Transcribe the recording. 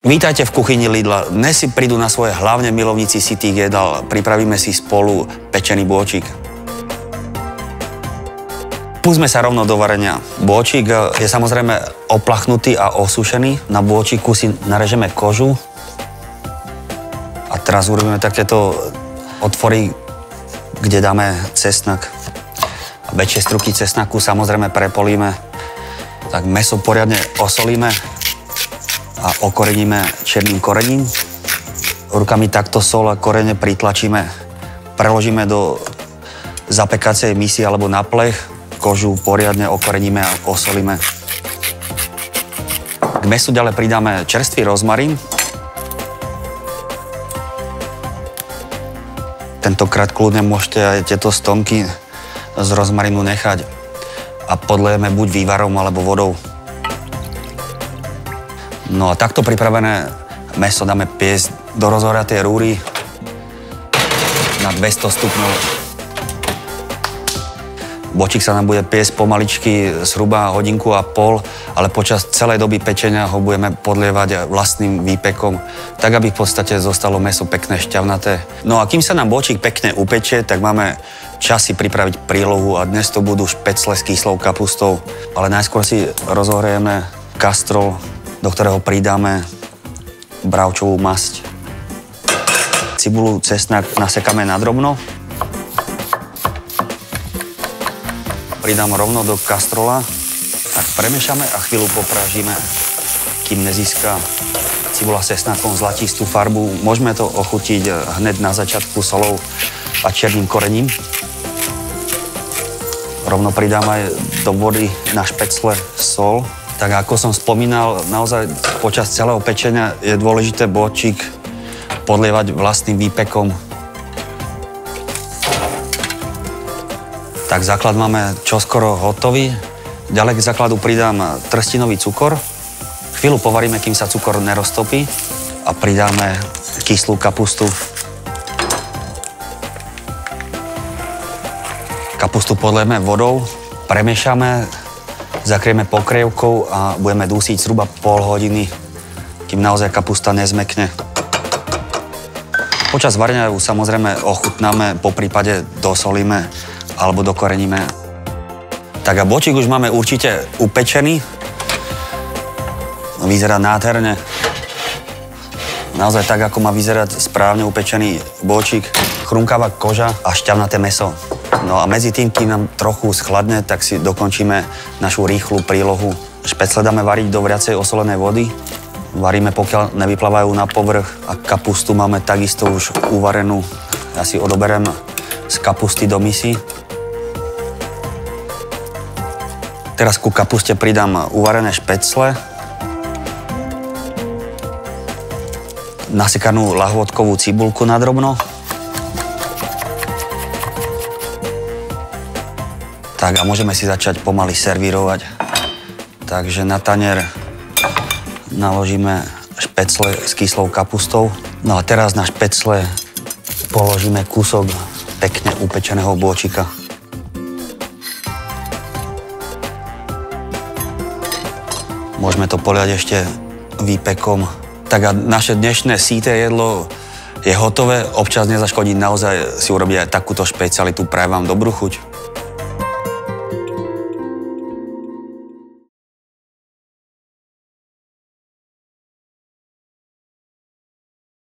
Vítajte v kuchyni Lidla. Dnes si prídu na svoje hlavne milovníci sitých jedál. Pripravíme si spolu pečený bôčik. Pustme sa rovno do varenia. Bôčik je samozrejme oplachnutý a osušený. Na bôčiku si narežeme kožu. A teraz urobíme takéto otvory, kde dáme cesnak. A väčšie struky cesnaku samozrejme prepolíme. Tak mäso poriadne osolíme a okoreníme černým korením. Rukami takto sol a korene pritlačíme, preložíme do zapekacej misie alebo na plech, kožu poriadne okoreníme a osolíme. K mäsu ďalej pridáme čerstvý rozmarín. Tentokrát kľudne môžete aj tieto stonky z rozmarínu nechať a podlejeme buď vývarom alebo vodou. No a takto pripravené mäso dáme piesť do rozhoratej rúry na 200 stupňov. Bôčik sa nám bude piesť pomaličky zhruba hodinku a pol, ale počas celej doby pečenia ho budeme podlievať vlastným výpekom, tak aby v podstate zostalo mäso pekné, šťavnaté. No a kým sa nám bôčik pekne upečie, tak máme čas si pripraviť prílohu a dnes to budú špecle s kyslou kapustou. Ale najskôr si rozohrejeme kastrol, do ktorého pridáme bravčovú masť. Cibulu, cesnak nasekáme nadrobno. Pridám rovno do kastrola, tak premiešame a chvíľu popražíme, kým nezíska cibula s cesnakom zlatistú farbu. Môžeme to ochutiť hneď na začiatku solou a černým korením. Rovno pridám aj do vody na špecle sol. Tak ako som spomínal, naozaj počas celého pečenia je dôležité bôčik podlievať vlastným výpekom. Tak základ máme čoskoro hotový. Ďalej k základu pridám trstinový cukor. Chvíľu povaríme, kým sa cukor neroztopí a pridáme kyslú kapustu. Kapustu podlejeme vodou, premiešame, zakrieme pokrievkou a budeme dusiť zhruba pol hodiny, kým naozaj kapusta nezmekne. Počas varenia ju samozrejme ochutnáme, poprípade dosolíme alebo dokoreníme. Tak a bôčik už máme určite upečený. Vyzerá nádherne. Naozaj tak, ako má vyzerať správne upečený bôčik. Chrumkáva koža a šťavnaté mäso. No a medzi tým, kým nám trochu schladne, tak si dokončíme našu rýchlu prílohu. Špecle dáme variť do vriacej osolenej vody. Varíme, pokiaľ nevyplávajú na povrch. A kapustu máme takisto už uvarenú. Ja si odoberem z kapusty do misy. Teraz ku kapuste pridám uvarené špecle. Nasekanú lahôdkovú cibulku nadrobno. Tak a môžeme si začať pomaly servírovať. Takže na tanier naložíme špecle s kyslou kapustou. No a teraz na špecle položíme kúsok pekne upečeného bôčika. Môžeme to poliať ešte výpekom. Tak a naše dnešné síté jedlo je hotové. Občas nezaškodí naozaj si urobiť aj takúto špecialitu. Prajem vám dobrú chuť.